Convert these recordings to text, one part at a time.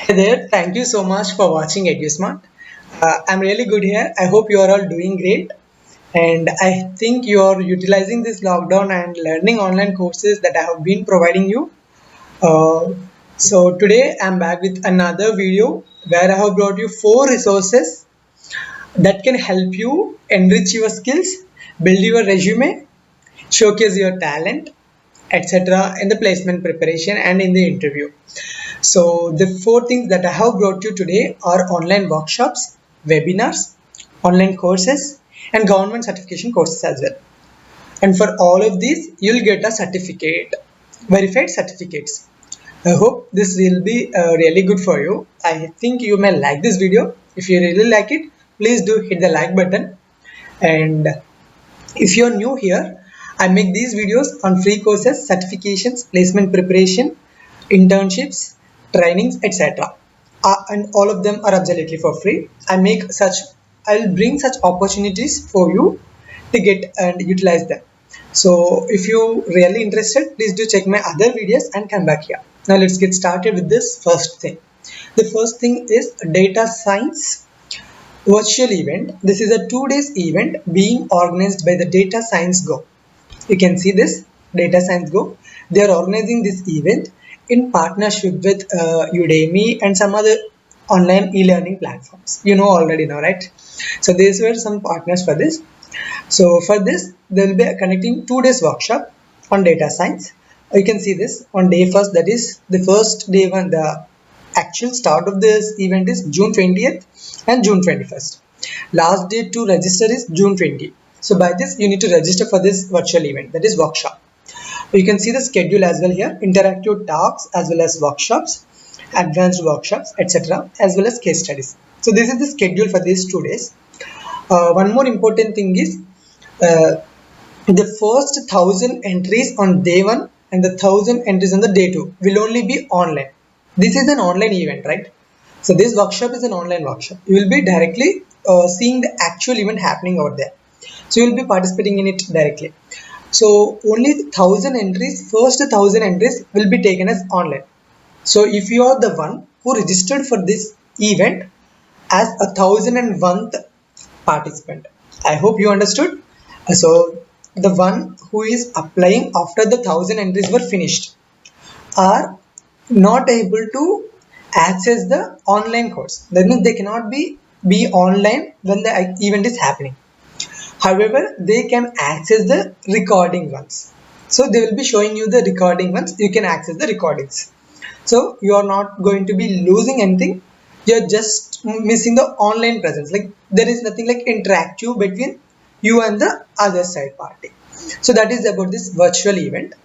Hey there, thank you so much for watching EduSmart. I'm really good here. I hope you are all doing great. And I think you are utilizing this lockdown and learning online courses that I have been providing you. Uh, so today I'm back with another video where I have brought you 4 resources that can help you enrich your skills, build your resume, showcase your talent, etc. in the placement preparation and in the interview. So the 4 things that I have brought you today are online workshops, webinars, online courses, and government certification courses as well. And for all of these, you'll get a certificate, verified certificates. I hope this will be really good for you. I think you may like this video. If you really like it, please do hit the like button. And if you're new here, I make these videos on free courses, certifications, placement preparation, internships, trainings, etc. And all of them are absolutely for free. I'll bring such opportunities for you to get and utilize them. So if you really interested, please do check my other videos and come back here. Now let's get started with this first thing. The first thing is data science virtual event. This is a 2 days event being organized by the Data Science Go. You can see this Data Science Go. They are organizing this event in partnership with Udemy and some other online e-learning platforms. You know already now, right? So these were some partners for this. So for this, they will be connecting 2 days workshop on data science. You can see this on day first. That is the first day when the actual start of this event is June 20th and June 21st. Last date to register is June 20. So by this, you need to register for this virtual event, that is workshop. You can see the schedule as well here: interactive talks as well as workshops, advanced workshops, etc., as well as case studies. So this is the schedule for these 2 days. One more important thing is uh, the first 1,000 entries on day one and the 1,000 entries on the day two will only be online. This is an online event, right? So this workshop is an online workshop. You will be directly seeing the actual event happening out there. So you will be participating in it directly. So only 1,000 entries, first 1,000 entries will be taken as online. So if you are the one who registered for this event as 1,001th participant, I hope you understood. So the one who is applying after the 1,000 entries were finished are not able to access the online course. That means they cannot be online when the event is happening. However, they can access the recording ones. So they will be showing you the recording ones. You can access the recordings. So you are not going to be losing anything. You're just missing the online presence. Like there is nothing like interactive between you and the other side party. So that is about this virtual event.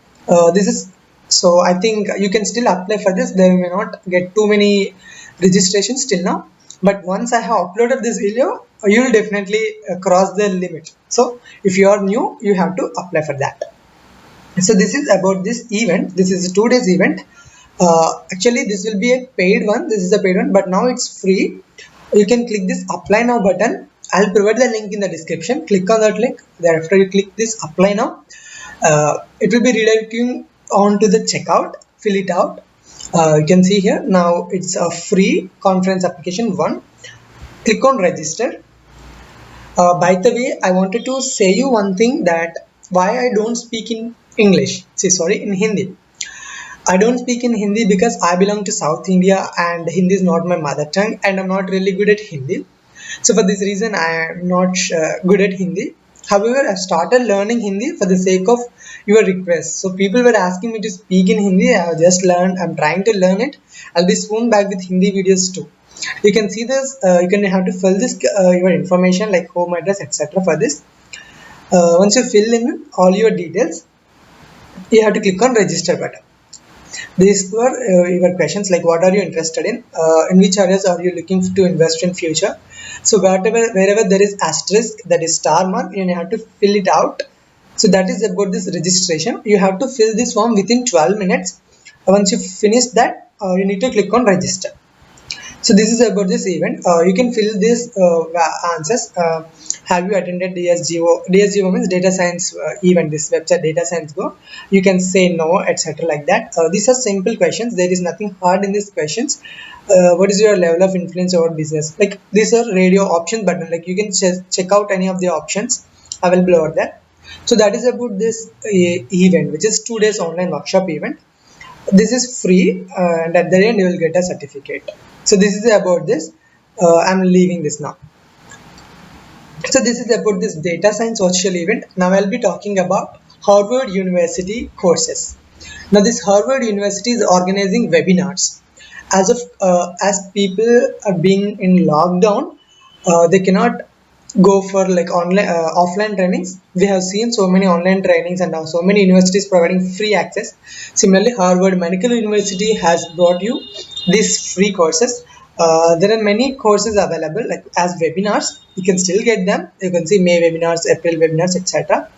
This is so I think you can still apply for this. They may not get too many registrations till now, but once I have uploaded this video, you will definitely cross the limit. So if you are new, you have to apply for that. So this is about this event. This is a 2 days event. Actually this will be a paid one. This is a paid one, but now it's free. You can click this apply now button. I'll provide the link in the description. Click on that link. Thereafter you click this apply now. It will be redirecting on to the checkout. Fill it out. You can see here now it's a free conference application one. Click on register. By the way, I wanted to say you one thing, that why I don't speak in English. Sorry, in Hindi. I don't speak in Hindi because I belong to South India and Hindi is not my mother tongue and I'm not really good at Hindi. So for this reason, I am not good at Hindi. However, I started learning Hindi for the sake of your request. So people were asking me to speak in Hindi. I have just learned. I'm trying to learn it. I'll be soon back with Hindi videos too. You can see this. You can have to fill this your information like home address, etc. For this. Once you fill in all your details, you have to click on register button. These were your questions like what are you interested in which areas are you looking to invest in future. So wherever there is asterisk, that is star mark, you have to fill it out. So that is about this registration. You have to fill this form within 12 minutes. Once you finish that, you need to click on register. So this is about this event. You can fill this answers. Have you attended DSGO? DSGO means data science event, this website Data Science Go. You can say no, etc., like that. These are simple questions. There is nothing hard in these questions. What is your level of influence over business? Like these are radio option button. Like you can check out any of the options available over there. So that is about this event, which is 2 days online workshop event. This is free, and at the end you will get a certificate. So this is about this. I'm leaving this now. So this is about this data science virtual event. Now I'll be talking about Harvard University courses. Now this Harvard University is organizing webinars. As people are being in lockdown, they cannot go for like online offline trainings. We have seen so many online trainings and now so many universities providing free access. Similarly, Harvard Medical University has brought you these free courses. There are many courses available like as webinars. You can still get them. You can see May webinars, April webinars, etc.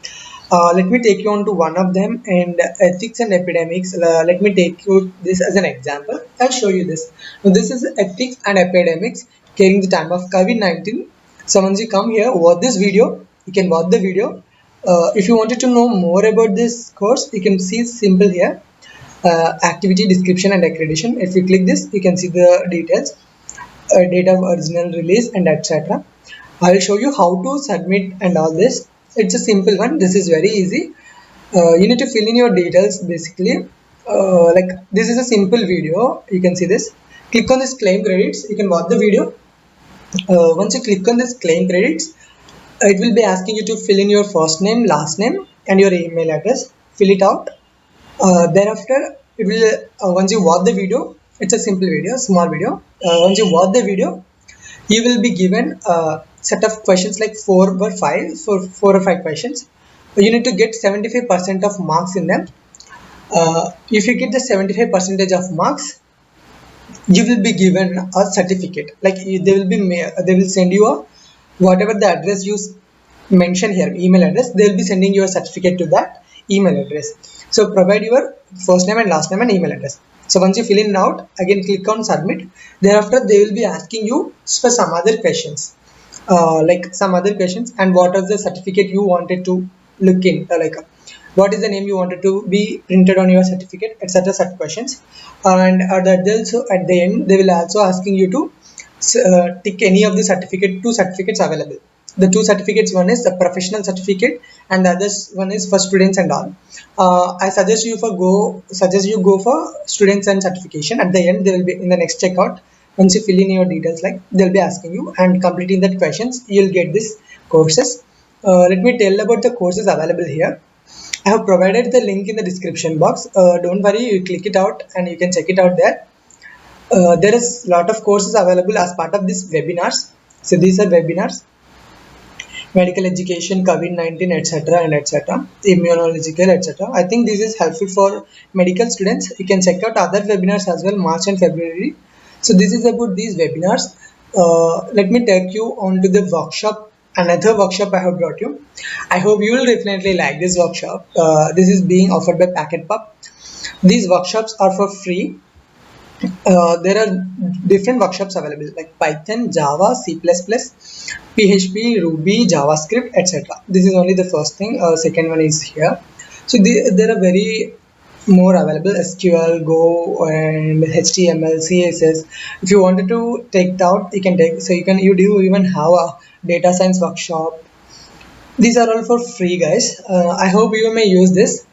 Let me take you on to one of them, and ethics and epidemics. Let me take you this as an example. I'll show you this. Now, this is ethics and epidemics during the time of COVID-19. So once you come here, watch this video. You can watch the video. If you wanted to know more about this course, you can see simple here. Activity description and accreditation. If you click this, you can see the details, date of original release, and etc. I will show you how to submit and all this. It's a simple one. This is very easy. You need to fill in your details basically. Like this is a simple video. You can see this. Click on this claim credits. You can watch the video. Once you click on this claim credits, it will be asking you to fill in your first name, last name, and your email address. Fill it out. Thereafter, it will once you watch the video, it's a simple video, small video. Once you watch the video, you will be given a set of questions like 4 or 5 questions. You need to get 75% of marks in them. If you get the 75% of marks, you will be given a certificate. Like they will send you a whatever the address you mention here, email address. They will be sending you a certificate to that email address. So provide your first name and last name and email address. So once you fill in out, again click on submit. Thereafter, they will be asking you for some other questions, and what is the certificate you wanted to look in, what is the name you wanted to be printed on your certificate, etc. Such questions. And at the end, they will also asking you to tick any of the two certificates available. The two certificates, one is the professional certificate and the other one is for students and all. I suggest you go for students and certification. At the end, they will be in the next checkout. Once you fill in your details, like they'll be asking you and completing that questions, you'll get this courses. Let me tell about the courses available here. I have provided the link in the description box. Don't worry, you click it out and you can check it out there. There is a lot of courses available as part of these webinars. So these are webinars: medical education, COVID-19, etc. and etc. Immunological, etc. I think this is helpful for medical students. You can check out other webinars as well, March and February. So this is about these webinars. Let me take you on to the workshop, another workshop I have brought you. I hope you will definitely like this workshop. This is being offered by PacketPub. These workshops are for free. There are different workshops available like Python, Java, C++, PHP, Ruby, JavaScript, etc. This is only the first thing. Second one is here. So there are very more available: SQL, Go, and HTML, CSS. If you wanted to take it out, you can take. So you do even have a data science workshop. These are all for free, guys. I hope you may use this.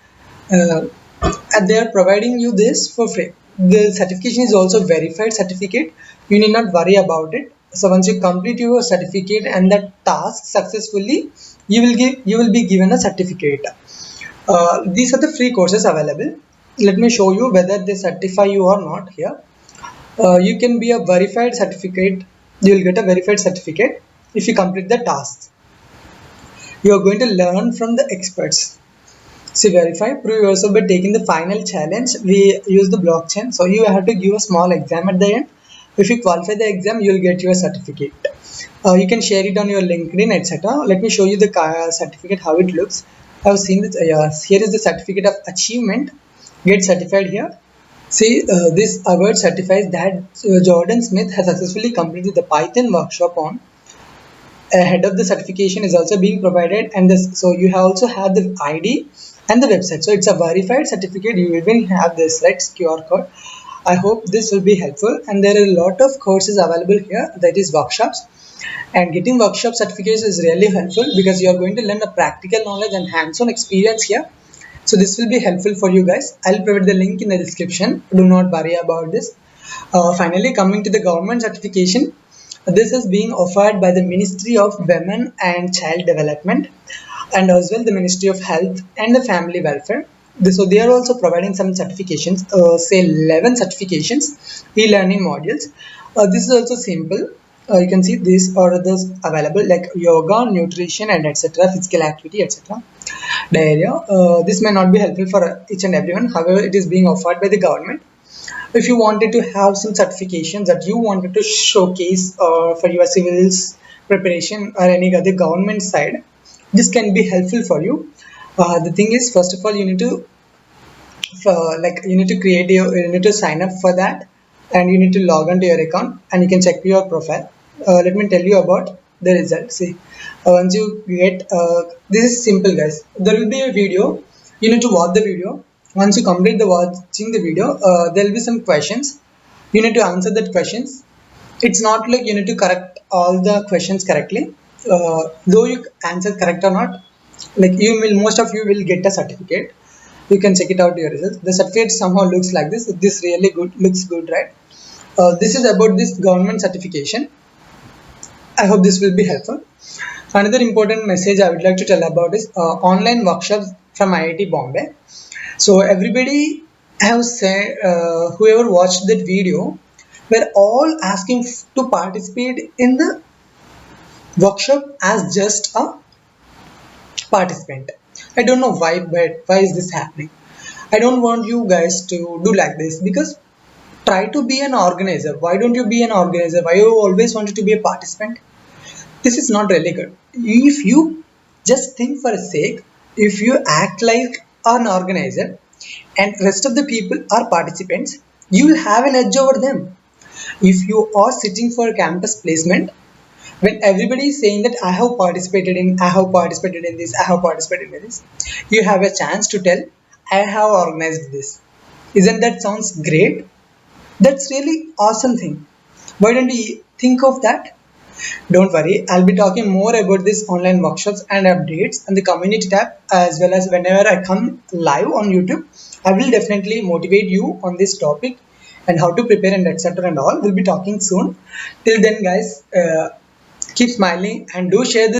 And they are providing you this for free. The certification is also verified certificate. You need not worry about it. So once you complete your certificate and that task successfully, you will be given a certificate. These are the free courses available. Let me show you whether they certify you or not here. You can be a verified certificate. You will get a verified certificate if you complete the tasks. You are going to learn from the experts. See, verify, prove yourself by taking the final challenge. We use the blockchain, so you have to give a small exam at the end. If you qualify the exam, you will get your certificate. You can share it on your LinkedIn, etc. Let me show you the certificate, how it looks. I have seen this. Here is the certificate of achievement. Get certified here. See, this award certifies that Jordan Smith has successfully completed the Python workshop on. Ahead of the certification is also being provided, and this, so you have also have the ID and the website. So it's a verified certificate. You even have this right QR code. I hope this will be helpful. And there are a lot of courses available here. That is workshops. And getting workshop certificates is really helpful because you are going to learn a practical knowledge and hands-on experience here. So this will be helpful for you guys. I'll provide the link in the description. Do not worry about this. Finally, coming to the government certification, this is being offered by the Ministry of Women and Child Development and as well the Ministry of Health and the Family Welfare. So they are also providing some certifications, say 11 certifications, e-learning modules. This is also simple. You can see these are those available like yoga, nutrition, and etc. Physical activity, etc. Diarrhea. This may not be helpful for each and everyone. However, it is being offered by the government. If you wanted to have some certifications that you wanted to showcase for your civils preparation or any other government side, this can be helpful for you. The thing is, first of all, you need to you need to create your, you need to sign up for that, and you need to log on to your account, and you can check your profile. Let me tell you about the results. See, once you get this is simple, guys. There will be a video. You need to watch the video. Once you complete the watching the video, there will be some questions. You need to answer that questions. It's not like you need to correct all the questions correctly. Though you answer correct or not, like you will, most of you will get a certificate. You can check it out your results. The certificate somehow looks like this really good, looks good, right? This is about this government certification. I hope this will be helpful. Another important message I would like to tell about is online workshops from IIT Bombay. So everybody have said, whoever watched that video were all asking to participate in the workshop as just a participant. I don't know why, but why is this happening? I don't want you guys to do like this, because try to be an organizer. Why don't you be an organizer? Why you always wanted to be a participant? This is not really good. If you just think for a sake, if you act like an organizer and rest of the people are participants, you will have an edge over them. If you are sitting for a campus placement, when everybody is saying that I have participated in this, I have participated in this, you have a chance to tell, I have organized this. Isn't that sounds great? That's really awesome thing. Why don't you think of that? Don't worry, I'll be talking more about this online workshops and updates and the community tab, as well as whenever I come live on YouTube. I will definitely motivate you on this topic and how to prepare and etc. and all. We'll be talking soon. Till then, guys, keep smiling and do share this